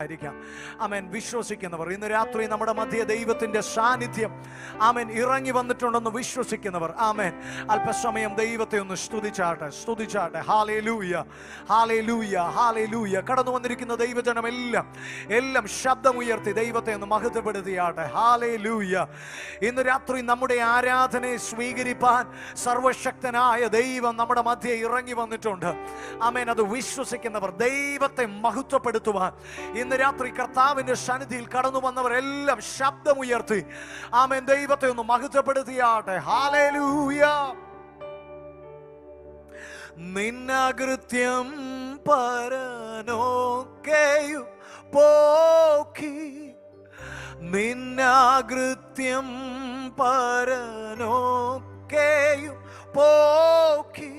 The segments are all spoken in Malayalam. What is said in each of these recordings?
ആയിരിക്കാം. ആമേൻ. വിശ്വസിക്കുന്നവർ ഇന്ന് രാത്രി നമ്മുടെ മധ്യ ദൈവത്തിന്റെ സാന്നിധ്യം ആമേൻ ഇറങ്ങി വന്നിട്ടുണ്ടെന്ന് വിശ്വസിക്കുന്നവർ ആമേൻ അല്പസമയം ദൈവത്തെ ഒന്ന് സ്തുതിച്ചാട്ടെ. Hallelujah, hallelujah, hallelujah. കടന്നു വന്നിരിക്കുന്ന ദൈവജനം എല്ലാം ശബ്ദമുയർത്തി ദൈവത്തെ ഒന്ന് മഹത്വപ്പെടുത്തിയാട്ടെ. ഹല്ലേലൂയ. ഇന്ന് രാത്രി നമ്മുടെ ആരാധനയെ സ്വീകരിപ്പാൻ സർവശക്തനായ ദൈവം നമ്മുടെ മധ്യ ഇറങ്ങി വന്നിട്ടുണ്ട്. ആമേൻ. അത് വിശ്വസിക്കുന്നവർ ദൈവത്തെ മഹത്വപ്പെടുത്തുവാൻ ഇന്ന് രാത്രി കർത്താവിന്റെ സന്നിധിയിൽ കടന്നു വന്നവരെല്ലാം ശബ്ദമുയർത്തി ആമേൻ ദൈവത്തെ ഒന്ന് മഹത്വപ്പെടുത്തിയാട്ടെ. ഹല്ലേലൂയ. നിന്നകൃത്യം പരനോക്കെയും പോക്കി, നിന്നകൃത്യം പരനോക്കെയും പോക്കി,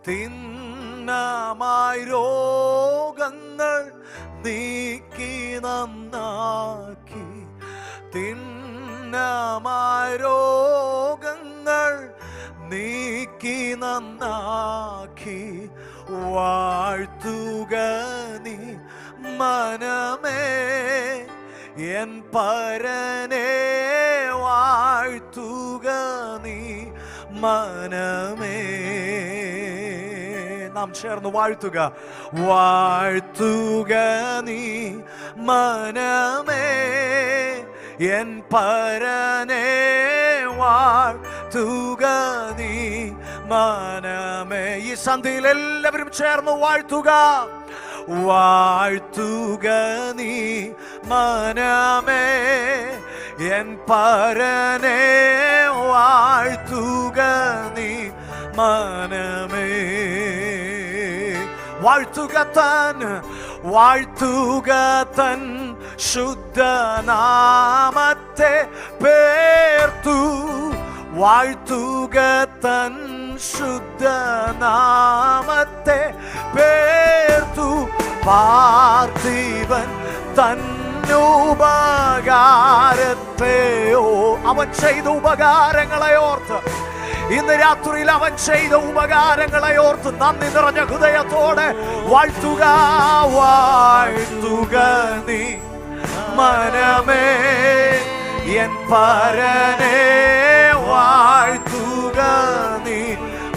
തിന്നമായി രോഗങ്ങൾ നീക്കി നന്നാക്കി, തിന്നമായി രോഗങ്ങൾ നീക്കി നന്നാക്കി, വാഴ്ത്തുക നീ മനമേ എൻ പരനെ, വാഴ്ത്തുക നീ മനമേ. നാം ചേർന്ന് വാഴ്ത്തുക. വാഴ്ത്തുക നീ മനമേ എൻ പരനെ, വാഴ്ത്തുക നീ മനമേ. ഈ സന്ധ്യയിൽ എല്ലാവരും ചേർന്ന് വാഴ്ത്തുക. വാഴ്ത്തുക നീ മനമേ എൻ പരനെ, വാഴ്ത്തുക നീ മനമേ. വാഴ്ത്തുക തൻ ശുദ്ധനാമത്തെ പേർത്തു, വാഴ്ത്തുക തൻ ശുദ്ധനാമത്തെ പേർത്തു, പാർത്ഥിവൻ തന്നുപകാരത്തെയോ അവൻ ചെയ്ത ഉപകാരങ്ങളെ ഓർത്ത് ഇന്ന് രാത്രിയിൽ അവൻ ചെയ്ത ഉപകാരങ്ങളെ ഓർത്ത് നന്ദി നിറഞ്ഞ ഹൃദയത്തോടെ വാഴ്ത്തുക. വാഴ്ത്തുക നീ മനമേ എൻ പരനെ, വാഴ്ത്തുക നീ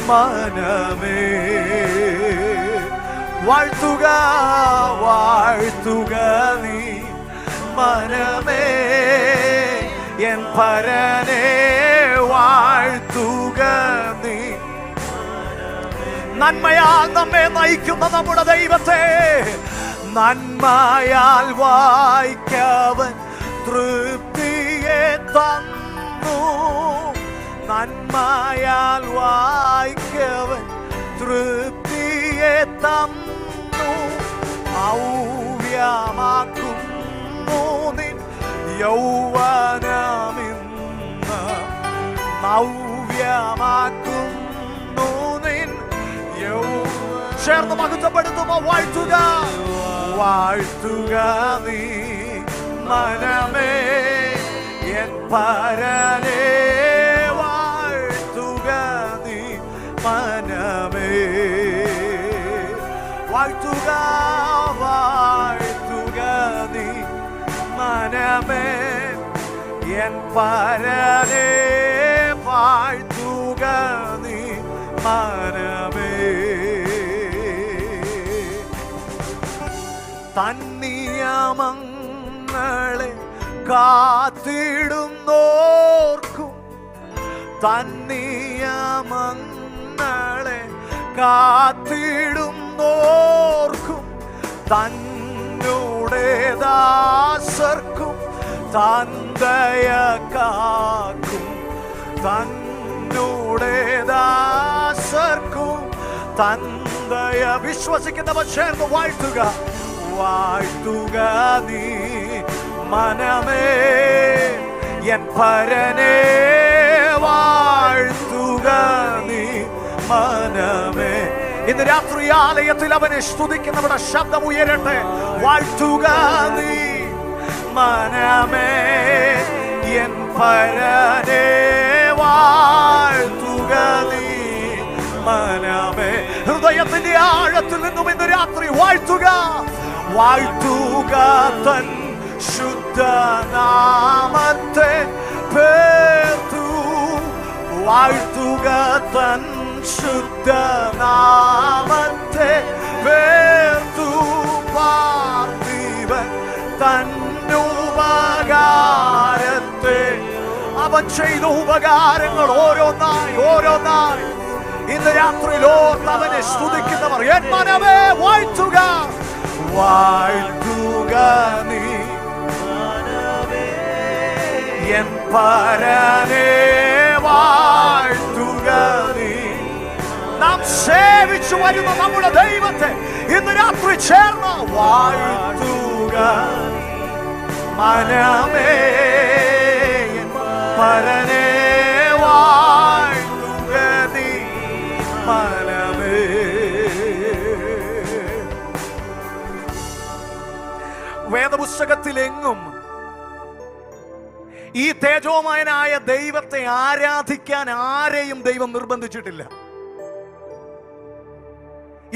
മനമേ. വാഴ്ത്തുക, വാഴ്ത്തുക നീ മനമേ എൻ പരനെ, വാഴ്ത്തുക നീ. നന്മയാൽ നമ്മെ നയിക്കുന്ന നമ്മുടെ ദൈവത്തെ നന്മയാൽ വായിക്കവൻ തൃപ്തിയെ തന്നു, നന്മയാൽ വായിക്കവൻ തൃപ്തിയെ തന്നു, ഔവ്യമാക്കുന്നു നിൻ യൗവനമിന്ന്, ഔവ്യമാക്കുന്നു നിൻ ചേർന്ന് മഹത്വപ്പെടുത്തുമോ. വാഴ്ത്തുക, വാഴ്ത്തുക നീ മനമേ എൻ പരനെ, വാഴ്ത്തുക നീ മനമേ. വാഴ്ത്തുക, വാഴ്ത്തുക നീ മനമേ എൻ പരനെ, വാഴ്ത്തുക നീ മനമേ. തന്നിയമങ്ങളെ കാത്തിടുന്നോർക്കും, തന്നിയമങ്ങളെ കാത്തിടുന്നോർക്കും, തന്നോടെ ദാസർക്കും തന്തയ കാക്കും, തന്നോടെ ദാസർക്കും തന്തയ. വിശ്വസിക്കുന്നവർ ചേർന്ന് വാഴ്ത്തുക. വാഴ്ത്തുക നീ മനമേ എൻ പരനെ, വാഴ്ത്തുക നീ മനമേ. ഇന്ന് രാത്രി ആലയത്തിൽ അവനെ സ്തുതിക്കുന്നവരുടെ ശബ്ദം ഉയരട്ടെ. വാഴ്ത്തുക നീ മനമേ എൻ പരനെ, വാഴ്ത്തുക നീ മനമേ. ഹൃദയത്തിന്റെ ആഴത്തിൽ നിന്നും ഇന്ന് രാത്രി വാഴ്ത്തുക. വാഴ്ത്തുക തൻ ശുദ്ധനാമത്തെ പേർത്തു, വാഴ്ത്തുക തൻ ശുദ്ധനാമത്തെ പേർത്തു. പാർത്ഥിവൻ തന്നുപകാരത്തെ, അവൻ ചെയ്ത ഉപകാരങ്ങൾ ഓരോന്നായി ഓരോന്നായി ഇന്ന് രാത്രിയിലോ അവനെ സ്തുതിക്കുന്നവർ എൻ മനമേ വാഴ്ത്തുക, വാഴ്ത്തുക നീ എൻ പരനേ, വാഴ്ത്തുക നീ. നാം സേവിച്ചു വരുന്ന നമ്മുടെ ദൈവത്തെ ഇന്ന് രാത്രി ചേർന്ന് വാഴ്ത്തുക മനമേ, പരനേ വാഴ്ത്തുക നീ മനമേ. വേദപുസ്തകത്തിലെങ്ങും ഈ തേജോമയനായ ദൈവത്തെ ആരാധിക്കാൻ ആരെയും ദൈവം നിർബന്ധിച്ചിട്ടില്ല.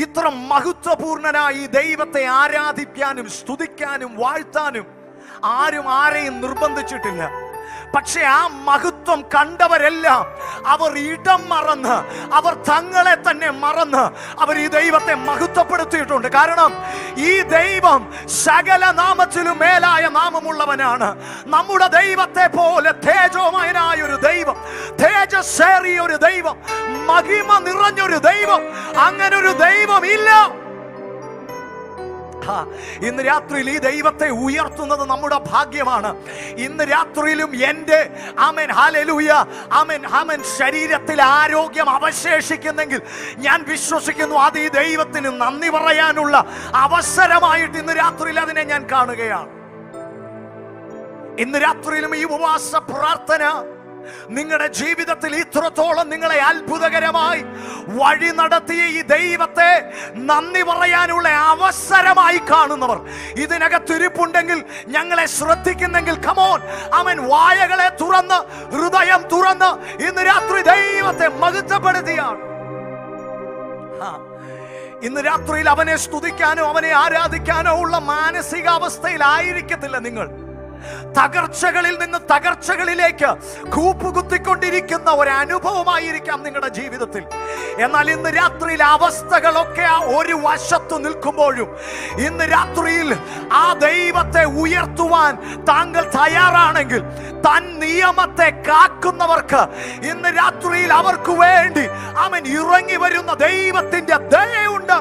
ഇത്ര മഹത്വപൂർണനായി ഈ ദൈവത്തെ ആരാധിക്കാനും സ്തുതിക്കാനും വാഴ്ത്താനും ആരും ആരെയും നിർബന്ധിച്ചിട്ടില്ല. പക്ഷെ ആ മഹത്വം കണ്ടവരെല്ലാം അവർ ഇടം മറന്ന്, അവർ തങ്ങളെ തന്നെ മറന്ന് അവർ ഈ ദൈവത്തെ മഹത്വപ്പെടുത്തിയിട്ടുണ്ട്. കാരണം ഈ ദൈവം സകല നാമത്തിലും മേലായ നാമമുള്ളവനാണ്. നമ്മുടെ ദൈവത്തെ പോലെ തേജോമയനായ ഒരു ദൈവം, തേജസ്സേറിയ ഒരു ദൈവം, മഹിമ നിറഞ്ഞൊരു ദൈവം, അങ്ങനെ ഒരു ദൈവം ഇല്ല. ഇന്ന് രാത്രിയിൽ ഈ ദൈവത്തെ ഉയർത്തുന്നത് നമ്മുടെ ഭാഗ്യമാണ്. ഇന്ന് രാത്രിയിലും എൻ്റെ ആമേൻ ഹല്ലേലൂയ ആമേൻ ആമേൻ ശരീരത്തിൽ ആരോഗ്യം അവശേഷിക്കുന്നെങ്കിൽ ഞാൻ വിശ്വസിക്കുന്നു അത് ഈ ദൈവത്തിന് നന്ദി പറയാനുള്ള അവസരമായിട്ട് ഇന്ന് രാത്രിയിൽ അതിനെ ഞാൻ കാണുകയാണ്. ഇന്ന് രാത്രിയിലും ഈ ഉപവാസ പ്രാർത്ഥന നിങ്ങളുടെ ജീവിതത്തിൽ ഇത്രത്തോളം നിങ്ങളെ അത്ഭുതകരമായി വഴി നടത്തിയ ഈ ദൈവത്തെ നന്ദി പറയാനുള്ള അവസരമായി കാണുന്നവർ ഇതിനകത്തിരിപ്പുണ്ടെങ്കിൽ, ഞങ്ങളെ ശ്രദ്ധിക്കുന്നെങ്കിൽ, കമോൺ അവൻ വായകളെ തുറന്ന് ഹൃദയം തുറന്ന് ഇന്ന് രാത്രി ദൈവത്തെ മഹത്വപ്പെടുത്തിയാണ്. ഇന്ന് രാത്രിയിൽ അവനെ സ്തുതിക്കാനോ അവനെ ആരാധിക്കാനോ ഉള്ള മാനസികാവസ്ഥയിലായിരിക്കത്തില്ല നിങ്ങൾ. തകർച്ചകളിൽ നിന്ന് തകർച്ചകളിലേക്ക് കൂപ്പുകുത്തിക്കൊണ്ടിരിക്കുന്ന ഒരു അനുഭവമായിരിക്കാം നിങ്ങളുടെ ജീവിതത്തിൽ. എന്നാൽ ഇന്ന് രാത്രിയിൽ അവസ്ഥകളൊക്കെ ഒരു വശത്തു നിൽക്കുമ്പോഴും ഇന്ന് രാത്രിയിൽ ആ ദൈവത്തെ ഉയർത്തുവാൻ താങ്കൾ തയ്യാറാണെങ്കിൽ, തൻ നിയമത്തെ കാക്കുന്നവർക്ക് ഇന്ന് രാത്രിയിൽ അവർക്ക് വേണ്ടി അവൻ ഇറങ്ങി വരുന്ന ദൈവത്തിന്റെ ദയയുണ്ട്.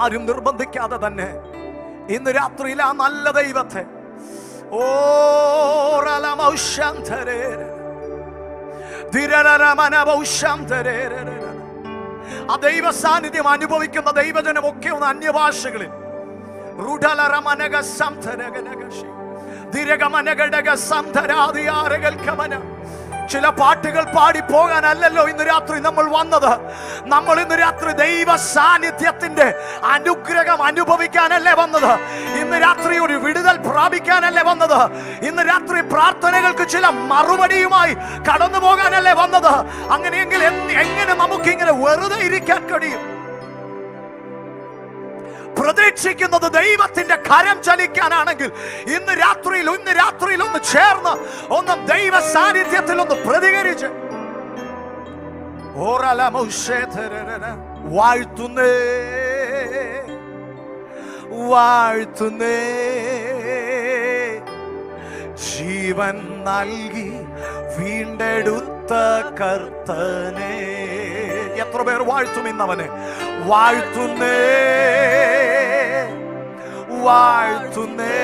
ആരും നിർബന്ധിക്കാതെ തന്നെ ഇന്ന് രാത്രിയിൽ ആ നല്ല ദൈവത്തെ ആ ദൈവ സാന്നിധ്യം അനുഭവിക്കുന്ന ദൈവജനമൊക്കെ ഒന്ന് അന്യഭാഷകളിൽ ചില പാട്ടുകൾ പാടി പോകാനല്ലല്ലോ ഇന്ന് രാത്രി നമ്മൾ വന്നത്. നമ്മൾ ഇന്ന് രാത്രി ദൈവ സാന്നിധ്യത്തിന്റെ അനുഗ്രഹം അനുഭവിക്കാനല്ലേ വന്നത്. ഇന്ന് രാത്രി ഒരു വിടുതൽ പ്രാപിക്കാനല്ലേ വന്നത്. ഇന്ന് രാത്രി പ്രാർത്ഥനകൾക്ക് ചില മറുപടിയുമായി കടന്നു പോകാനല്ലേ വന്നത്. അങ്ങനെയെങ്കിൽ എങ്ങനെ നമുക്കിങ്ങനെ വെറുതെ ഇരിക്കാൻ കഴിയും? പ്രതീക്ഷിക്കുന്നത് ദൈവത്തിന്റെ കരം ചലിക്കാനാണെങ്കിൽ ഇന്ന് രാത്രിയിൽ ഒന്ന് ചേർന്ന് ഒന്ന് ദൈവ സാന്നിധ്യത്തിൽ ഒന്ന് പ്രതികരിച്ച് വാഴ്ത്തുന്നേ വാഴ്ത്തുന്നേ, ജീവൻ നൽകി വീണ്ടെടുത്ത കർത്തനെ. എത്ര പേർ വാഴ്ത്തും ഇന്നവനെ? വാഴ്ത്തുന്നേ വാഴ്ത്തുന്നേ,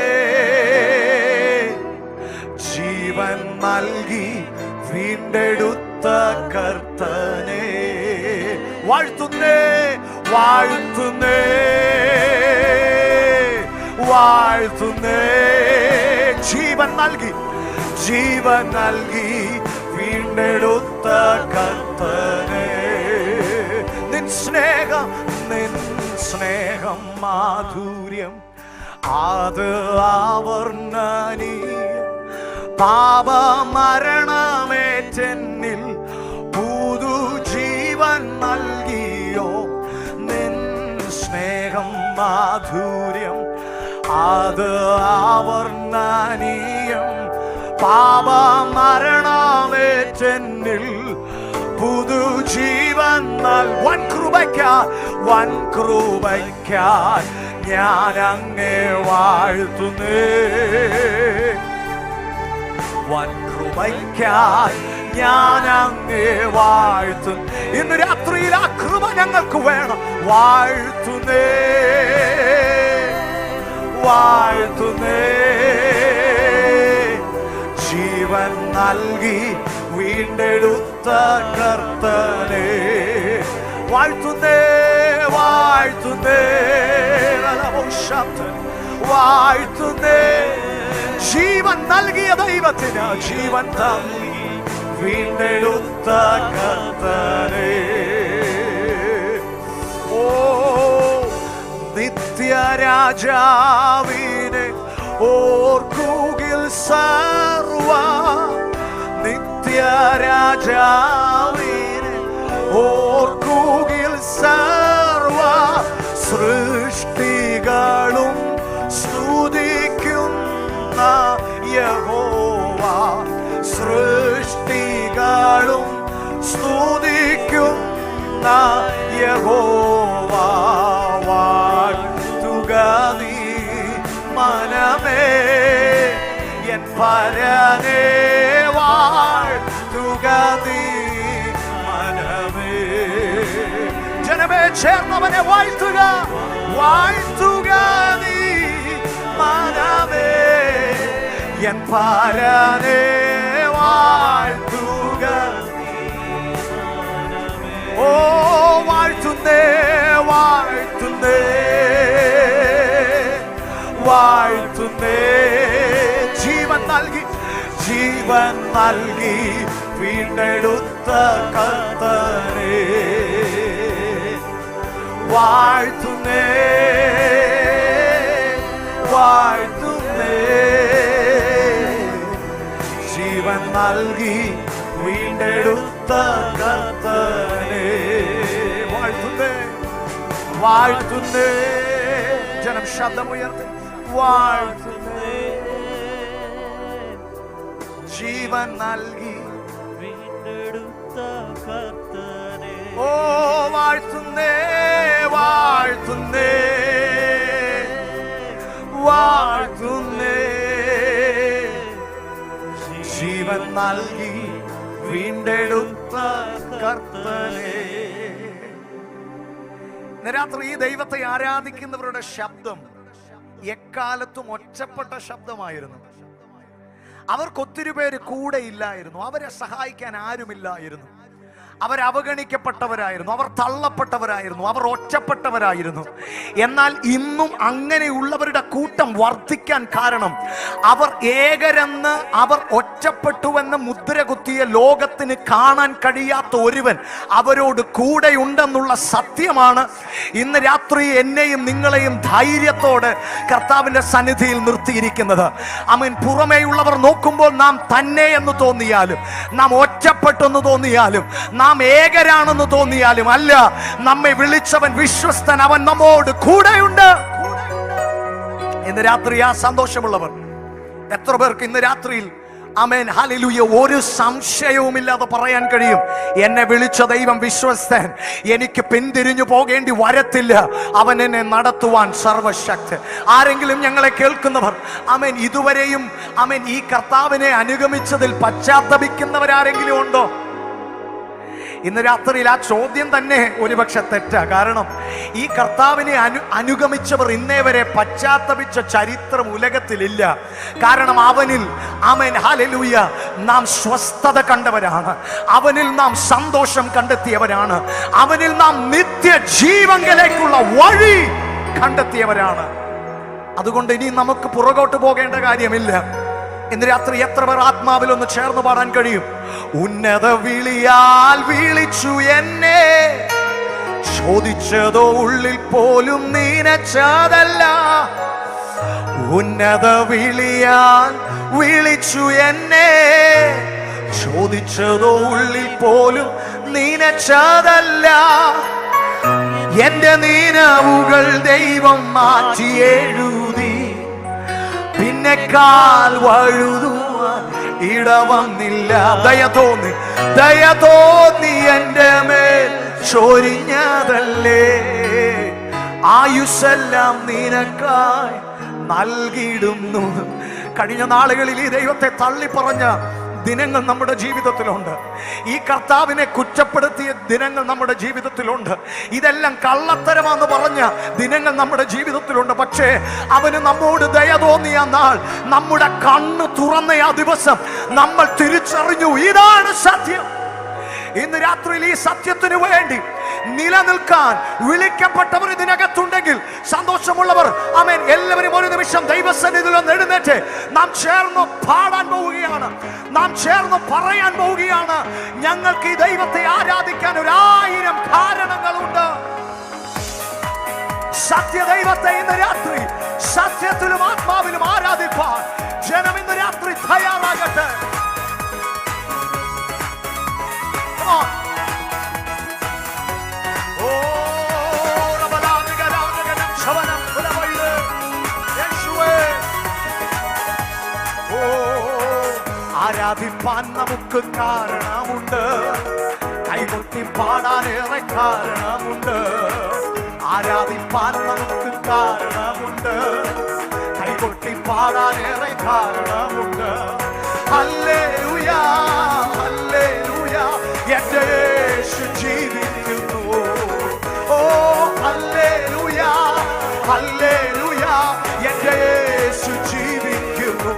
ജീവൻ നൽകി വീണ്ടെടുത്ത കർത്തനെ. വാഴ്ത്തുന്നേ വാഴ്ത്തുന്നേ വാഴ്ത്തുന്നേ, ജീവൻ നൽകി വീണ്ടെടുത്ത കർത്തനെ. നിൻ സ്നേഹം മാധുര്യം അത് ആവർണ്ണനീയ, പാപമരണമേറ്റെന്നിൽ പുതുജീവൻ നൽകിയോ. നിൻ മാധുര്യം അത് ആവർണ്ണനീയം. പാപമരണമേറ്റെന്നിൽ പുതുജീവൻ വൻ കൃപയ്ക്കായി ഞാൻ അങ്ങേ വാഴ്ത്തുന്നേ. വൻ കൃപയ്ക്കായി ഞാൻ അങ്ങേ വാഴ്ത്തുന്നു. ഇന്ന് രാത്രിയിൽ ആ കൃപ ഞങ്ങൾക്ക് വേണം. വാഴ്ത്തുന്നേ വാഴ്ത്തുന്നേ. ജീവൻ നൽകി വീണ്ടെടുത്ത കർത്തനെ വാഴ്ത്തുന്നേ വാഴ്ത്തുന്നേ വാഴ്ത്തുന്നേ. ജീവൻ നൽകിയ ദൈവത്തിന് ജീവൻ തങ്ങി വീണ്ടെടുത്ത കർത്തനെ. ഓ നിത്യരാജാവിനെ ഓർക്കുകിൽ സർവ നിത്യരാജാവിനെ ഓർക്കുകിൽ സർവ സൃഷ്ടികളും സ്തുതിക്കുന്ന യഹോവ സൃഷ്ടികളും സ്തുതിക്കുന്ന യഹോവ വാഴ്ത്തുക നീ മനമേ എൻ പരനേ വാഴ്ത്തുക നീ മനമേ. ജനമേ ചേർന്നവനെ വാഴ്ത്തുക വാഴ്ത്തുക നീ മനമേ എൻ പരനേ വാഴ്ത്തുക. ഓ വാഴ്ത്തുന്നേ വാഴ്ത്തുന്നേ വാഴ്ത്തുന്നേ. ജീവൻ നൽകി വീണ്ടെടുത്ത കർത്തനെ വാഴ്ത്തുന്നേ വാഴ്ത്തുന്നേ. ജീവൻ നൽകി വീണ്ടെടുത്ത കർത്തനെ വാഴ്ത്തുന്നേ വാഴ്ത്തുന്നേ. ജനം ശബ്ദമുയർത്തി വാഴ്ത്തുന്നേ. ജീവൻ നൽകി വീണ്ടെടുത്ത കർത്തനെ ഓ വാഴ്ത്തുന്നേ വാഴ്ത്തുന്നേ വാഴ്ത്തുന്നേ. ജീവൻ നൽകി വീണ്ടെടുത്ത കർത്തനെ. ഇന്ന് രാത്രി ഈ ദൈവത്തെ ആരാധിക്കുന്നവരുടെ ശബ്ദം എക്കാലത്തും ഒറ്റപ്പെട്ട ശബ്ദമായിരുന്നു. അവർക്കൊത്തിരി പേര് കൂടെ ഇല്ലായിരുന്നു. അവരെ സഹായിക്കാൻ ആരുമില്ലായിരുന്നു. അവർ അവഗണിക്കപ്പെട്ടവരായിരുന്നു, അവർ തള്ളപ്പെട്ടവരായിരുന്നു, അവർ ഒറ്റപ്പെട്ടവരായിരുന്നു. എന്നാൽ ഇന്നും അങ്ങനെയുള്ളവരുടെ കൂട്ടം വർദ്ധിക്കാൻ കാരണം അവർ ഏകരെന്ന്, അവർ ഒറ്റപ്പെട്ടുവെന്ന് മുദ്ര കുത്തിയ ലോകത്തിന് കാണാൻ കഴിയാത്ത ഒരുവൻ അവരോട് കൂടെയുണ്ടെന്നുള്ള സത്യമാണ് ഇന്ന് രാത്രി എന്നെയും നിങ്ങളെയും ധൈര്യത്തോടെ കർത്താവിന്റെ സന്നിധിയിൽ നിർത്തിയിരിക്കുന്നത്. ആമേൻ. പുറമേയുള്ളവർ നോക്കുമ്പോൾ നാം തന്നെ എന്ന് തോന്നിയാലും, നാം ഒറ്റപ്പെട്ടെന്ന് തോന്നിയാലും, നാം ഏകരാണെന്ന് തോന്നിയാലും അല്ല, നമ്മെ വിളിച്ചവൻ വിശ്വസ്തൻ, അവൻ നമ്മോട് കൂടെയുണ്ട്. ഇന്ന് രാത്രി ആ സന്തോഷമുള്ളവർ എത്ര പേർക്ക് ഇന്ന് രാത്രിയിൽ ആമേൻ ഹല്ലേലൂയ ഒരു സംശയവുമില്ലാതെ പറയാൻ കഴിയും, എന്നെ വിളിച്ച ദൈവം വിശ്വസ്തൻ, എനിക്ക് പിന്തിരിഞ്ഞു പോകേണ്ടി വരത്തില്ല, അവൻ എന്നെ നടത്തുവാൻ സർവശക്തൻ. ആരെങ്കിലും ഞങ്ങളെ കേൾക്കുന്നവർ ആമേൻ ഇതുവരെയും ആമേൻ ഈ കർത്താവിനെ അനുഗമിച്ചതിൽ പശ്ചാത്തപിക്കുന്നവരാരെങ്കിലും ഉണ്ടോ? ഇന്ന് രാത്രിയിൽ ആ ചോദ്യം തന്നെ ഒരുപക്ഷെ തെറ്റാ. കാരണം ഈ കർത്താവിനെ അനുഗമിച്ചവർ ഇന്നേ വരെ പശ്ചാത്തപിച്ച ചരിത്രം ഉലകത്തിലില്ല. കാരണം അവനിൽ ആമേൻ ഹല്ലേലൂയ നാം സ്വസ്ഥത കണ്ടവരാണ്, അവനിൽ നാം സന്തോഷം കണ്ടെത്തിയവരാണ്, അവനിൽ നാം നിത്യജീവനിലേക്കുള്ള വഴി കണ്ടെത്തിയവരാണ്. അതുകൊണ്ട് ഇനി നമുക്ക് പുറകോട്ട് പോകേണ്ട കാര്യമില്ല. ഇന്ന് രാത്രി എത്ര പേർ ആത്മാവിൽ ഒന്ന് ചേർന്ന് പാടാൻ കഴിയും? ഉന്നത വിളിയാൽ വിളിച്ചു എന്നെ, ചോദിച്ചതോ ഉള്ളിൽ പോലും നനച്ചതല്ല. ഉന്നത വിളിയാൽ വിളിച്ചു എന്നെ, ചോദിച്ചതോ ഉള്ളിൽ പോലും നനച്ചതല്ല. എന്റെ നിലവുകൾ ദൈവം മാറ്റി എഴുതി. പിന്നെ കാൽ വഴുതുവാൻ ഇടവന്നില്ല. ദയ തോന്നി എന്റെ മേൽ ചൊരിഞ്ഞതല്ലേ. ആയുസ്സെല്ലാം നിനക്കായി നൽകിയിടുന്നു. കഴിഞ്ഞ നാളുകളിൽ ഈ ദൈവത്തെ തള്ളിപ്പറഞ്ഞ ദിനങ്ങൾ നമ്മുടെ ജീവിതത്തിലുണ്ട്. ഈ കർത്താവിനെ കുറ്റപ്പെടുത്തിയ ദിനങ്ങൾ നമ്മുടെ ജീവിതത്തിലുണ്ട്. ഇതെല്ലാം കള്ളത്തരമാണെന്ന് പറഞ്ഞ ദിനങ്ങൾ നമ്മുടെ ജീവിതത്തിലുണ്ട്. പക്ഷേ അവന് നമ്മോട് ദയ തോന്നിയ നാൾ, നമ്മുടെ കണ്ണ് തുറന്ന ആ ദിവസം നമ്മൾ തിരിച്ചറിഞ്ഞു ഇതാണ് സത്യം. ഇന്ന് രാത്രിയിൽ ഈ സത്യത്തിന് വേണ്ടി നിലനിൽക്കാൻ വിളിക്കപ്പെട്ടവർ ഇതിനകത്തുണ്ടെങ്കിൽ, സന്തോഷമുള്ളവർ ആമേൻ, എല്ലാവരും ഒരു നിമിഷം ദൈവസന്നിധിയിൽ ഒന്ന് എഴുന്നേറ്റ് നാം ചേർന്ന് പാടാൻ പോവുകയാണ്. നാം ചേർന്ന് പറയാൻ പോവുകയാണ്, ഞങ്ങൾക്ക് ഈ ദൈവത്തെ ആരാധിക്കാൻ 1000 കാരണങ്ങളുണ്ട്. സത്യദൈവത്തെ ഇന്ന് രാത്രി സത്യത്തിലും ആത്മാവിലും ആരാധിപ്പാൻ ജനം ഇന്ന് രാത്രി തയ്യാറാകട്ടെ. ആരാധിപ്പാൻ നമുക്ക് കാരണമുണ്ട്, കൈകൊട്ടി പാടാനേറെ കാരണമുണ്ട്. ആരാധിപ്പാൻ നമുക്ക് കാരണമുണ്ട്, കൈകൊട്ടി പാടാനേറെ കാരണമുണ്ട്. ഹല്ലേലൂയ ഹല്ലേലൂയ, എന്റെ യേശു ജീവിക്കുന്നു. ഓ ഹല്ലേലൂയ ഹല്ലേലൂയ, എന്റെ യേശു ജീവിക്കുന്നു.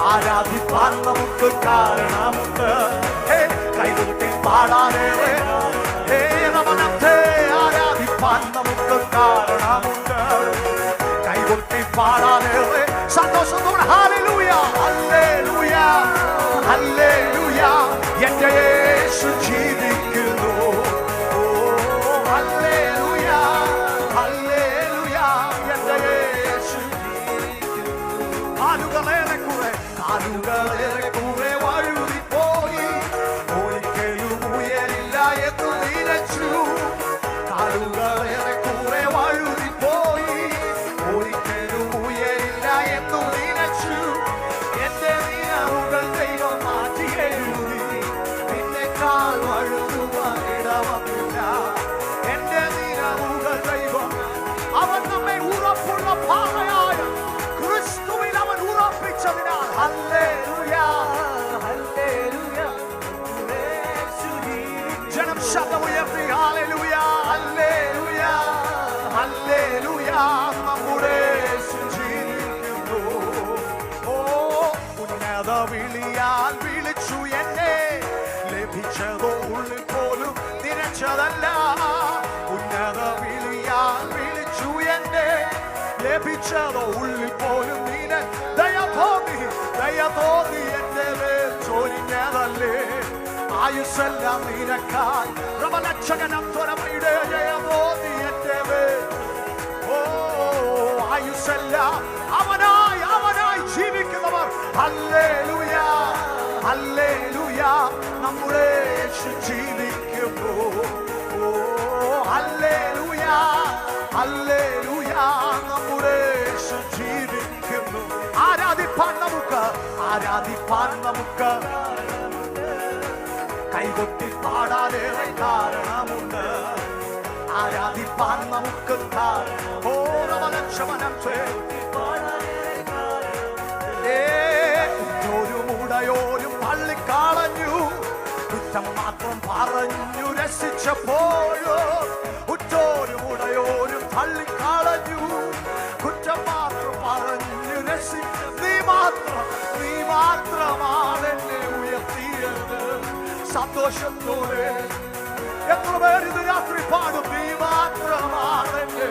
ആരാധിപ്പാൻ നമുക്ക് കാരണമുണ്ട്, കൈകൊട്ടി പാടാനേറെ ആരാധിപ്പാൻ നമുക്ക് കാരണമുണ്ട്, കൈകൊട്ടി പാടാനേറെ സന്തോഷത്തോടെ. ഹല്ലേലൂയ ഹല്ലേലൂയ ഹല്ലേലൂയ, എന്റെ യേശു ജീവിക്കുന്നു. ഓ ഹല്ലേലൂയ ഹല്ലേലൂയ, എന്റെ യേശു ജീവിക്കുന്നു. കാലുകളേറെ കുറെ വഴുതിപ്പോയി, ഒരിക്കലും ഉയരില്ല എന്ന് നിലച്ചു. കാലുകളേറെ കുറെ വഴുതിപ്പോയി, ഒരിക്കലും ഉയരില്ല എന്ന് നിലച്ചു. എന്റെ നിലവുകൾ ദൈവം മാറ്റി എഴുതി. പിന്നെ കാൽ വഴുതുവാൻ ഇടവന്നില്ല. എന്റെ നിലവുകൾ ദൈവം, അവൻ നമ്മെ ഉറപ്പുള്ള പാറയായ ക്രിസ്തുവിൽ അവൻ ഉറപ്പിച്ചതിനാൽ ഹല്ലേലൂയ ഹല്ലേലൂയ, ജനം ശബ്ദമുയർത്തി ഹല്ലേലൂയ ഹല്ലേലൂയ ഹല്ലേലൂയ, നമ്മുടെ യേശു ജീവിക്കുന്നു. ഓ ഉന്നത വിളിയാൽ വിളിച്ചു എന്നെ, ലഭിച്ചതോ ഉള്ളിൽ പോലും നിരച്ചതല്ല. ഉന്നത വിളിയാൽ വിളിച്ചു എന്നെ, ലഭിച്ചതോ ഉള്ളിൽ പോലും ദയ തോന്നി എന്റെ മേൽ ചൊരിഞ്ഞതല്ലേ. ആയുസ്സെല്ലാം നിനക്കായി പ്രബലക്ഷകനം തുറമയുടെ ജയ തോന്നി എന്റെ മേൽ. ഓ ആയുസ്സെല്ലാം അവനായി ജീവിക്കുന്നവർ ഹല്ലേലൂയ ഹല്ലേലൂയ, നമ്മുടെ യേശു ജീവിക്കുന്നു. ഓ ഹല്ലേലൂയ ഹല്ലേലൂയ, നമ്മുടെ യേശു ജീവിക്കുന്നു. ആരാധിപ്പാൻ നമുക്ക് കൈകൊട്ടി പാടാനേറെ കാരണമുണ്ട്. ആരാധിപ്പാൻ നമുക്ക് ഉടയോരും പള്ളിക്കളഞ്ഞു, കുറ്റം മാത്രം പറഞ്ഞു രസിച്ചപ്പോഴോ. ഉറ്റോരും ഉടയോരും തള്ളിക്കളഞ്ഞു, കുറ്റം മാത്രം പറഞ്ഞു രസിച്ച. നീ മാത്രമാണ് എന്നെ ഉയർത്തിയത്. സന്തോഷത്തോടെ എത്ര പേർ ഇത് രാത്രി പാടും, നീ മാത്രമാണ് എന്നെ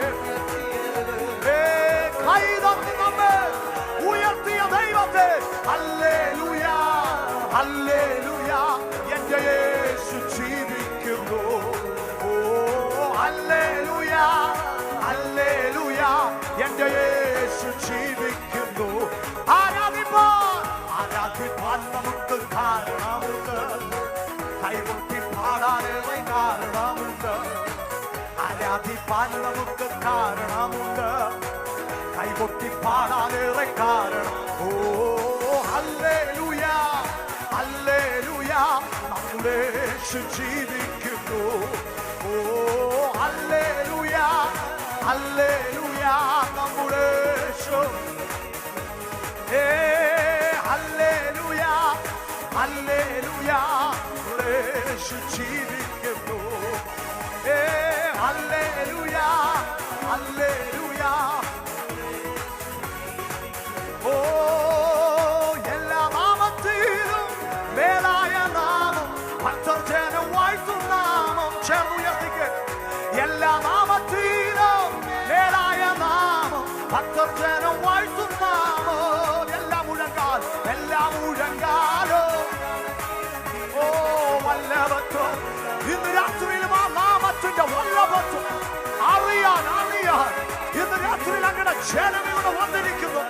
കൈതന്ന് നമ്മെ ഉയർത്തിയ ദൈവത്തെ. ഹല്ലേലൂയ ഹല്ലേലൂയ, എന്റെ യേശു ജീവിക്കുന്നു. ഓ ഹല്ലേലൂയ ഹല്ലേലൂയ, എന്റെ യേശു ജീവിക്കുന്നു. ആരാധിപ്പാൻ നമുക്ക് കാരണമുണ്ട്, കൈകൊട്ടി പാടാനേറെ കാരണമുണ്ട്. നമുക്ക് കാരണമുണ്ട്. കൈകൊട്ടി പാടാനേറെ കാരണം. ഓ ഹല്ലേലൂയ, ഹല്ലേലൂയ, നമ്മുടെ യേശു ജീവിക്കുന്നു. ഓ ഹല്ലേലൂയ, ഹല്ലേലൂയ, നമ്മുടെ യേശു. ഹല്ലേലൂയ, ഹല്ലേലൂയ, നമ്മുടെ യേശു ജീവിക്കുന്നു. Hallelujah, hallelujah. ഓ എല്ലാ നാമത്തിലും മേലായ നാമം, ഭക്തജനം വാഴ്ത്തും നാമം. ചേർന്നുയർത്തിക്ക്. എല്ലാ നാമത്തിലും മേലായ നാമം, ഭക്തജനം വാഴ്ത്തും നാമം. എല്ലാ മുഴങ്കാലും, എല്ലാ മുഴങ്കാലും. ഓ വല്ലഭത്വം. ഇന്ന് രാത്രിയിലും ആ നാമത്തിന്റെ വല്ലഭത്വം അറിയാൻ ഇന്ന് രാത്രിയിൽ അങ്ങനെ ജനമിവിടെ വന്നിരിക്കുന്നു.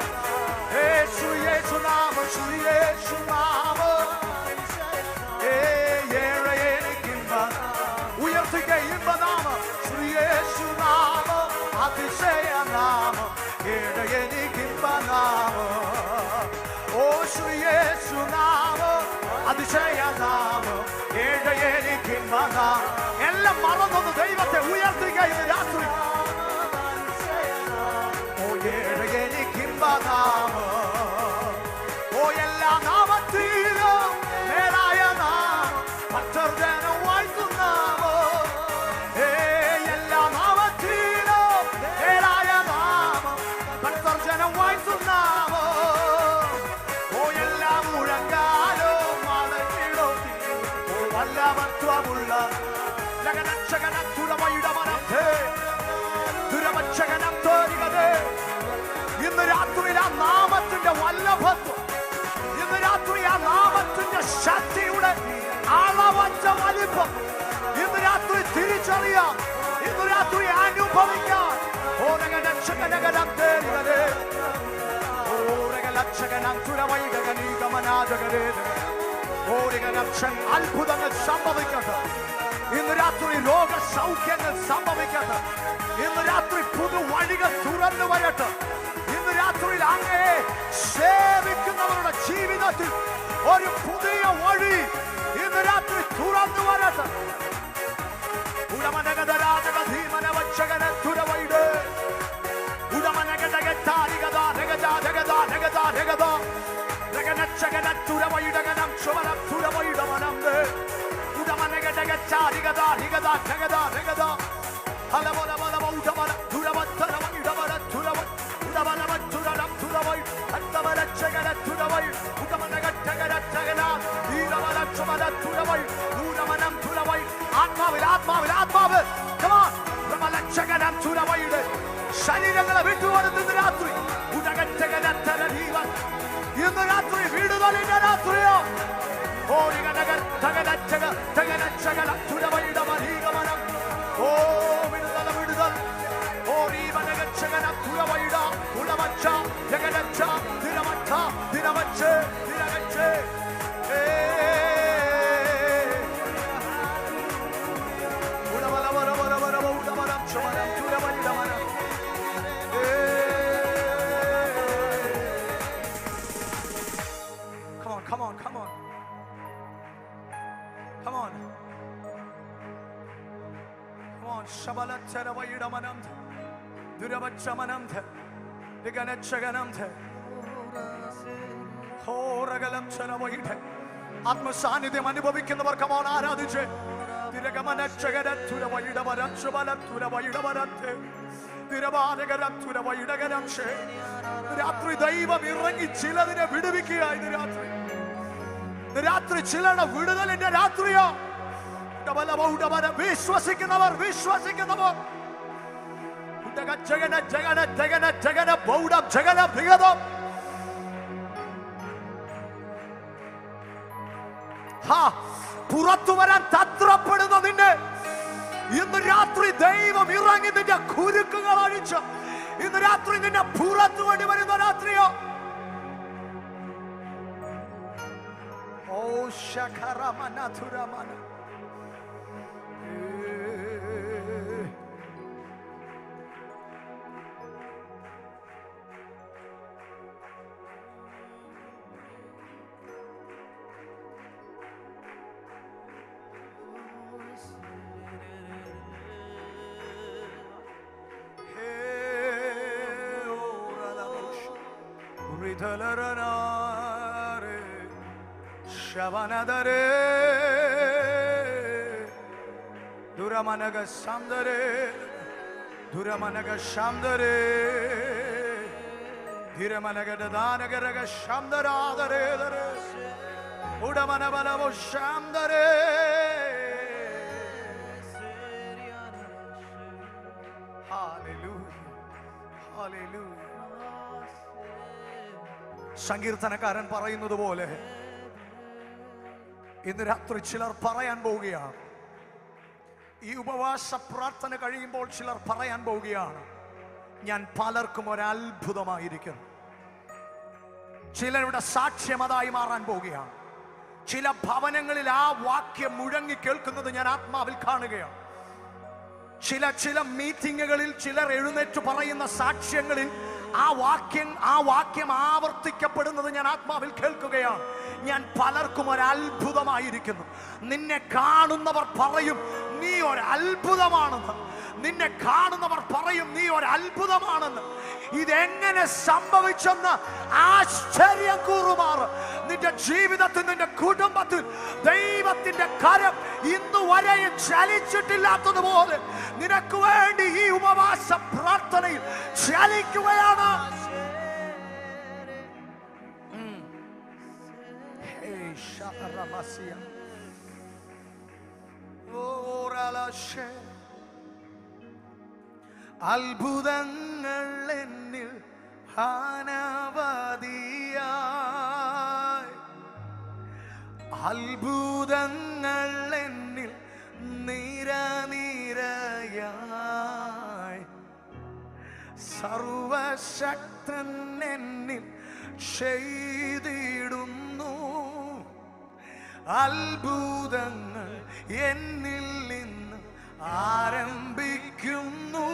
യേശു യേശു നാമം, ശ്രീ യേശു നാമം. ഏറെ എനിക്കിമ്പ ഉയർത്തുക ഇമ്പനാമം, ശ്രീ യേശു നാമം, അതിശയ നാമം. ഏറെ എനിക്കിമ്പ നാമം. ഓ ശ്രീ യേശു നാമം, അതിശയ നാമം. ഏറെ എനിക്കിമ്പ നാമം. എല്ലാം മറന്നൊന്ന് ദൈവത്തെ ഉയർത്തുക ഇന്ന് രാത്രി. ഓ ഏറെ എനിക്കിമ്പ നാമം. ഓ എല്ലാ നാമത്തിലും മേലായ നാമം, ഭക്തജനം വാഴ്ത്തും നാമം. എല്ലാ നാമത്തിലും മേലായ നാമം, ഭക്തജനം വാഴ്ത്തും നാമം. ഓ എല്ലാ മുഴങ്കാലും മടങ്ങിടും. ഓ വല്ലഭത്വമുള്ള ഇന്ന് രാത്രി ആ നാമത്തിന്റെ വല്ലഭത്വം, ഇന്ന് രാത്രി ആ നാമത്തിന്റെ ശക്തിയുടെ അളവറ്റ വലിപ്പം ഇന്ന് രാത്രി തിരിച്ചറിയാം, ഇന്ന് രാത്രി അനുഭവിക്കാം. അത്ഭുതങ്ങൾ സംഭവിക്കട്ടെ. ഇന്ന് രാത്രി രോഗസൗഖ്യങ്ങൾ സംഭവിക്കട്ടെ. ഇന്ന് രാത്രി പുതുവഴികൾ തുറന്നു വരട്ടെ. ഇന്ന് രാത്രിയിൽ അങ്ങയെ സേവിക്കുന്നവരുടെ ജീവിതത്തിൽ ഒരു പുതിയ വഴി ഇന്ന് രാത്രി തുറന്നു വരട്ടെ. ശരീരങ്ങളെ വിട്ടുകൊടുത്ത് ഇന്ന് രാത്രി ഇന്ന് രാത്രി വിടുതലിന്റെ രാത്രിയോ. ഓ വിടുതൽ വിടുതൽ. ഓ ദിനമച്ച് Come on, come on. Come on. Come on. Shabalatara vayudamanamth. Duravachamanamth. Diganachaganamth. Horagalamchana vayude. ആത്മസാന്നിധ്യം അനുഭവിക്കുന്നവർ come on ആരാധിച്ച്. ദിരഗമനച്ചഗരത്തുര വൈഡവരം ശുബലത്തുര വൈഡവരത്തെ. ദിരവാരഗരത്തുര വൈഡഗരംശേ. രാത്രി ദൈവം ഇറങ്ങി ചിലതിനെ വിടുവിക്കുക. ഇന്ന് രാത്രി ചിലരുടെ വിടുതലിന്റെ രാത്രിയോ. വിശ്വസിക്കുന്നവർ വിശ്വസിക്കുന്നവർ പുറത്തു വരാൻ തത്രപ്പെടുന്നതിന്റെ ഇന്ന് രാത്രി ദൈവം ഇറങ്ങി നിന്റെ കുരുക്കുകൾ അഴിച്ച് ഇന്ന് രാത്രി നിന്നെ പുറത്തു വേണ്ടി വരുന്ന രാത്രിയോ. ഓ ശഖരമനധുരമന Ridalaranare Shavanadare Duramanaga Sandare Duramanaga Shandare Dhiramanaga Dadanagaraga Shamdaradare Udamanabanavo Shamdare. Hallelujah. Hallelujah. സങ്കീർത്തനക്കാരൻ പറയുന്നത് പോലെ ഇന്ന് രാത്രി ചിലർ പറയാൻ പോവുകയാണ്. ഈ ഉപവാസ പ്രാർത്ഥന കഴിയുമ്പോൾ ചിലർ പറയാൻ പോവുകയാണ്, ഞാൻ പലർക്കും ഒരത്ഭുതമായിരിക്കും. ചിലരുടെ സാക്ഷ്യം അതായി മാറാൻ പോവുകയാണ്. ചില ഭവനങ്ങളിൽ ആ വാക്യം മുഴങ്ങി കേൾക്കുന്നത് ഞാൻ ആത്മാവിൽ കാണുകയാണ്. ചില മീറ്റിങ്ങുകളിൽ ചിലർ എഴുന്നേറ്റ് പറയുന്ന സാക്ഷ്യങ്ങളിൽ ആ വാക്യം ആവർത്തിക്കപ്പെടുന്നത് ഞാൻ ആത്മാവിൽ കേൾക്കുകയാണ്. ഞാൻ പലർക്കും ഒരത്ഭുതമായിരിക്കുന്നു. നിന്നെ കാണുന്നവർ പറയും നീ ഒരത്ഭുതമാണെന്ന്. നിന്നെ കാണുന്നവർ പറയും നീ ഒരത്ഭുതമാണെന്ന്. ഇതെങ്ങനെ സംഭവിച്ചെന്ന് ആശ്ചര്യം കൂറുമാറ് നിന്റെ ജീവിതത്തിൽ, നിന്റെ കുടുംബത്തിൽ ദൈവത്തിന്റെ കരം ഇന്നുവരെയും ചലിച്ചിട്ടില്ലാത്തതുപോലെ നിനക്ക് വേണ്ടി ഈ ഉപവാസ പ്രാർത്ഥനയിൽ ചലിക്കുകയാണ്. അത്ഭുതങ്ങൾ എന്നിൽ അനവധിയായി, അത്ഭുതങ്ങൾ എന്നിൽ നിരനിരയായി, സർവശക്തൻ എന്നിൽ ചെയ്തിടുന്നു. അത്ഭുതങ്ങൾ എന്നിൽ നിന്ന് ആരംഭിക്കുന്നു.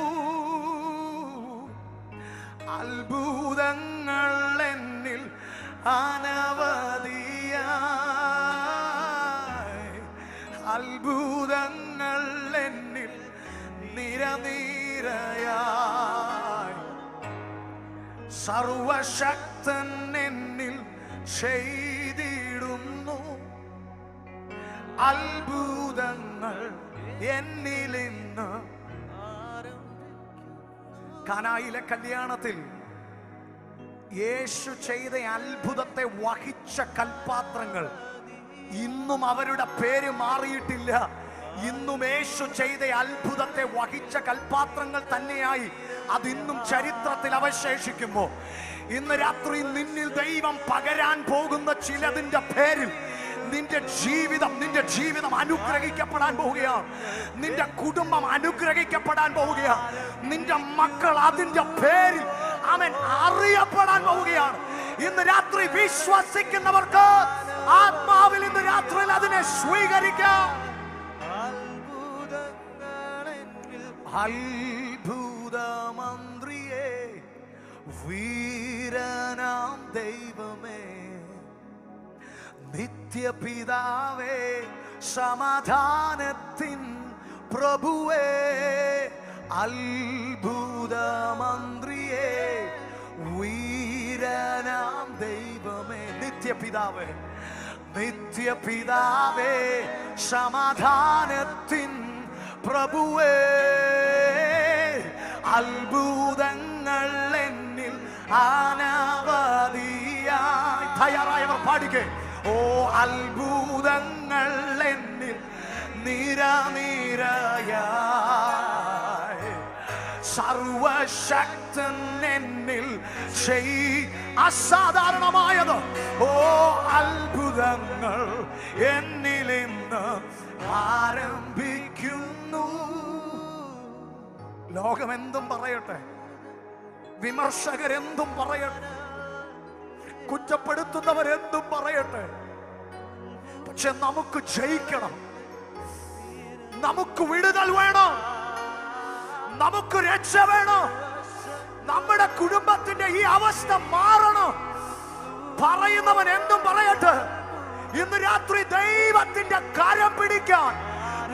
അത്ഭുതങ്ങൾ എന്നിൽ അനവധിയായി, അത്ഭുതങ്ങൾ എന്നിൽ നിരനിരയായി, സർവശക്തൻ എന്നിൽ ചെയ്തിടുന്നു. അത്ഭുതങ്ങൾ എന്നിൽ ഇന്ന്. കാനായിലെ കല്യാണത്തിൽ യേശു ചെയ്ത അത്ഭുതത്തെ വഹിച്ച കൽപാത്രങ്ങൾ ഇന്നും അവരുടെ പേര് മാറിയിട്ടില്ല. ഇന്നും യേശു ചെയ്ത അത്ഭുതത്തെ വഹിച്ച കൽപാത്രങ്ങൾ തന്നെയായി അതിന്നും ചരിത്രത്തിൽ അവശേഷിക്കുമ്പോൾ, ഇന്ന് രാത്രി നിന്നിൽ ദൈവം പകരാൻ പോകുന്ന ചിലതിന്റെ പേരിൽ നിന്റെ ജീവിതം അനുഗ്രഹിക്കപ്പെടാൻ പോവുകയാണ്. നിന്റെ കുടുംബം അനുഗ്രഹിക്കപ്പെടാൻ പോവുകയാണ്. നിന്റെ മക്കൾ അതിന്റെ പേരിൽ അവൻ അറിയപ്പെടാൻ പോവുകയാണ്. ഇന്ന് രാത്രി വിശ്വസിക്കുന്നവർക്ക് ആത്മാവിൽ ഇന്ന് രാത്രിയിൽ അതിനെ സ്വീകരിക്കാം. അത്ഭുതമന്ത്രിയേ, വീരനാം ദൈവമേ, നിത്യപിതാവേ, സമാധാനത്തിൻ പ്രഭുവേ, അത്ഭുതമന്ത്രിയേ, വീരനാം ദൈവമേ, നിത്യപിതാവേ, നിത്യപിതാവേ, സമാധാനത്തിൻ പ്രഭുവേ, അത്ഭുതങ്ങൾ എന്നിൽ അനവധിയായി. തയ്യാറായവർ പാടിക്കേ. ഓ അത്ഭുതങ്ങൾ എന്നിൽ നിരനിരയായി, സർവശക്തൻ എന്നിൽ അസാധാരണമായത്. ഓ അത്ഭുതങ്ങൾ എന്നിൽ ഇന്ന് ആരംഭിക്കുന്നു. ലോകമെന്തും പറയട്ടെ, വിമർശകരെന്തും പറയട്ടെ, കുറ്റപ്പെടുത്തുന്നവരെന്തും പറയട്ടെ, പക്ഷെ നമുക്ക് ജയിക്കണം. നമുക്ക് വിടുതൽ വേണം, നമുക്ക് രക്ഷ വേണം. നമ്മുടെ കുടുംബത്തിന്റെ ഈ അവസ്ഥ മാറണം. പറയുന്നവൻ എന്തും പറയട്ടെ, ഇന്ന് രാത്രി ദൈവത്തിന്റെ കരം പിടിക്കാൻ,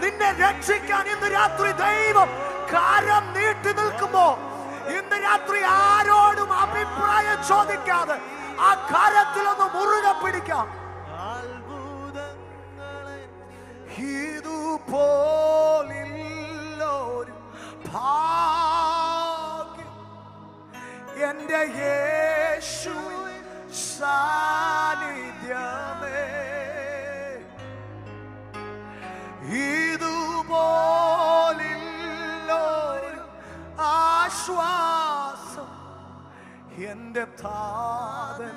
നിന്നെ രക്ഷിക്കാൻ ഇന്ന് രാത്രി ദൈവം കരം നീട്ടി നിൽക്കുമ്പോ, ഇന്ന് രാത്രി ആരോടും അഭിപ്രായം ചോദിക്കാതെ ആ കാര്യത്തിലൊന്ന് മുറുകെ പിടിക്കാം. ഇതുപോലൊരു ഭാഗ്യം എന്റെ യേശുവിൻ സാന്നിധ്യമേ, ഇതുപോലൊരു ആശ്വാസം എന്റെ താതൻ